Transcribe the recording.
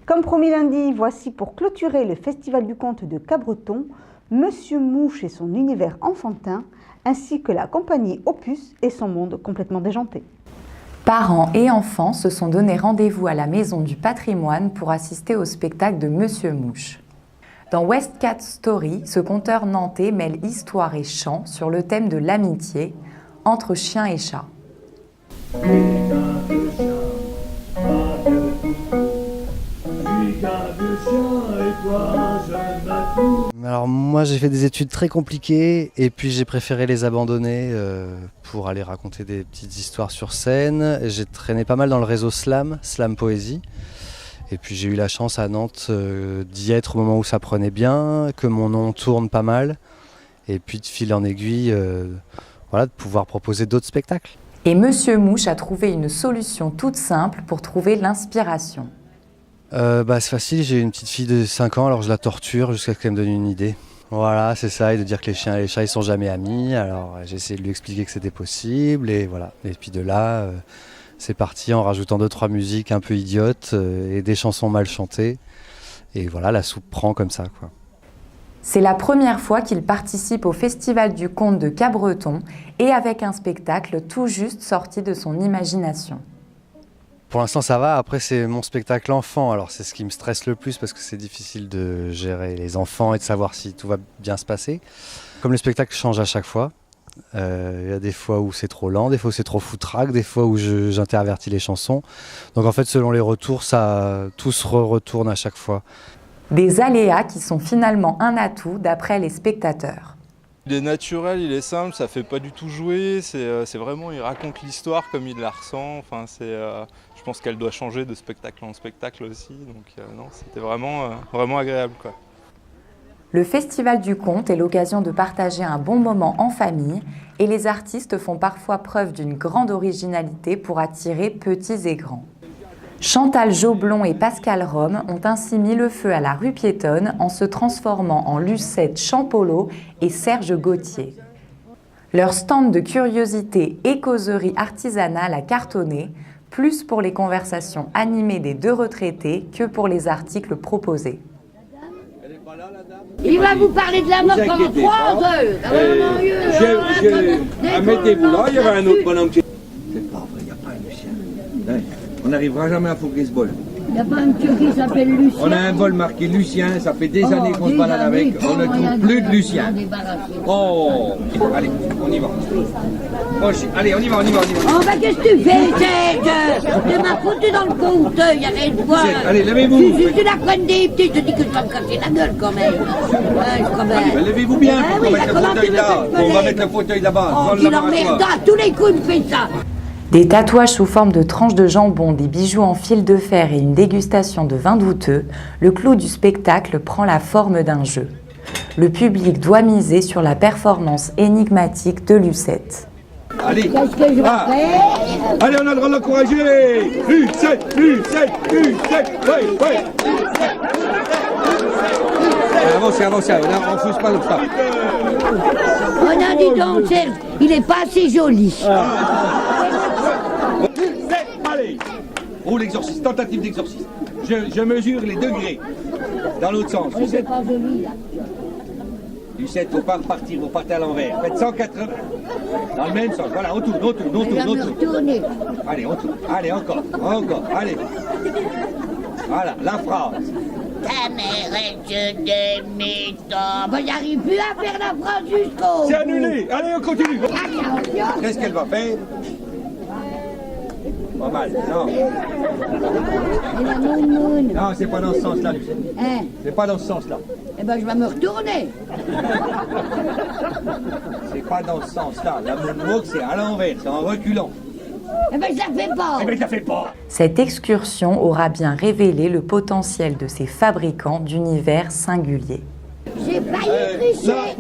Comme promis lundi, voici pour clôturer le Festival du Conte de Cabreton, Monsieur Mouche et son univers enfantin, ainsi que la compagnie Opus et son monde complètement déjanté. Parents et enfants se sont donné rendez-vous à la Maison du Patrimoine pour assister au spectacle de Monsieur Mouche. Dans West Cat Story, ce conteur nantais mêle histoire et chant sur le thème de l'amitié entre chien et chat. Alors moi j'ai fait des études très compliquées et puis j'ai préféré les abandonner pour aller raconter des petites histoires sur scène. J'ai traîné pas mal dans le réseau Slam Poésie. Et puis j'ai eu la chance à Nantes d'y être au moment où ça prenait bien, que mon nom tourne pas mal. Et puis de fil en aiguille, de pouvoir proposer d'autres spectacles. Et Monsieur Mouche a trouvé une solution toute simple pour trouver l'inspiration. C'est facile, j'ai une petite fille de 5 ans, alors je la torture jusqu'à ce qu'elle me donne une idée. Voilà, c'est ça, et de dire que les chiens et les chats ils sont jamais amis. Alors j'ai essayé de lui expliquer que c'était possible, et voilà. Et puis de là, c'est parti en rajoutant 2-3 musiques un peu idiotes et des chansons mal chantées. Et voilà, la soupe prend comme ça, quoi. C'est la première fois qu'il participe au Festival du Conte de Cabreton et avec un spectacle tout juste sorti de son imagination. Pour l'instant ça va, après c'est mon spectacle enfant, alors c'est ce qui me stresse le plus parce que c'est difficile de gérer les enfants et de savoir si tout va bien se passer. Comme le spectacle change à chaque fois, y a des fois où c'est trop lent, des fois où c'est trop foutraque, des fois où j'intervertis les chansons. Donc en fait selon les retours, tout se retourne à chaque fois. Des aléas qui sont finalement un atout d'après les spectateurs. Il est naturel, il est simple, ça fait pas du tout jouer, c'est vraiment, il raconte l'histoire comme il la ressent. Enfin, je pense qu'elle doit changer de spectacle en spectacle aussi, donc non, c'était vraiment agréable, quoi. Le Festival du Conte est l'occasion de partager un bon moment en famille et les artistes font parfois preuve d'une grande originalité pour attirer petits et grands. Chantal Joblon et Pascal Rome ont ainsi mis le feu à la rue piétonne en se transformant en Lucette Champollion et Serge Gauthier. Leur stand de curiosités et causeries artisanales a cartonné, plus pour les conversations animées des deux retraités que pour les articles proposés. Il va vous parler de la mort pendant 3 heures. Mettez-vous là, il y avait un autre bonhomme qui... C'est pas vrai, il n'y a pas un Lucien. On n'arrivera jamais à fourguer ce bol. Il n'y a pas un monsieur qui s'appelle Lucien. On a un bol marqué Lucien, ça fait des années qu'on se balade avec, on ne trouve plus de Lucien. Oh, allez, on y va. Allez, on y va. Oh, bah qu'est-ce que tu fais, Serge? Tu m'as foutu dans le compteuil, arrête-toi. Allez, levez-vous. Si tu la prennes des petits, je te dis que je vais me casser la gueule quand même. Ouais, quand même. Allez, levez-vous bien pour qu'on mette le fauteuil là. On va mettre le fauteuil là-bas. Oh, il emmerde, à tous les coups il me fait ça. Des tatouages sous forme de tranches de jambon, des bijoux en fil de fer et une dégustation de vin douteux, le clou du spectacle prend la forme d'un jeu. Le public doit miser sur la performance énigmatique de Lucette. Allez, Qu'est-ce que je vais faire? allez, on a le droit de l'encourager. Lucette, ouais. Avancez, on ne fousse pas l'obstacle. Oh non, dis donc, Serge, il est pas assez joli. Allez. Oh, l'exorcisme, tentative d'exorcisme. Je mesure les degrés. Dans l'autre sens. Oh, c'est pas joli, là. Lucette, faut pas repartir, vous partez à l'envers. Faites 180. Dans le même sens. Voilà, on tourne. Elle va me retourner. Allez, on tourne. Allez, encore. Allez. Voilà, la phrase. Ta mère est de mes temps. Bah, j'arrive plus à faire la phrase jusqu'au... C'est annulé. Allez, on continue. Attention. Qu'est-ce qu'elle va faire? Pas mal, non. Et la moune. Non, c'est pas dans ce sens-là, Lucette. Hein? C'est pas dans ce sens-là. Eh ben, je vais me retourner. C'est pas dans ce sens-là. La moonwalk, c'est à l'envers, c'est en reculant. Eh ben, je la fais pas. Eh ben, je la fais pas. Cette excursion aura bien révélé le potentiel de ces fabricants d'univers singuliers. J'ai failli tricher.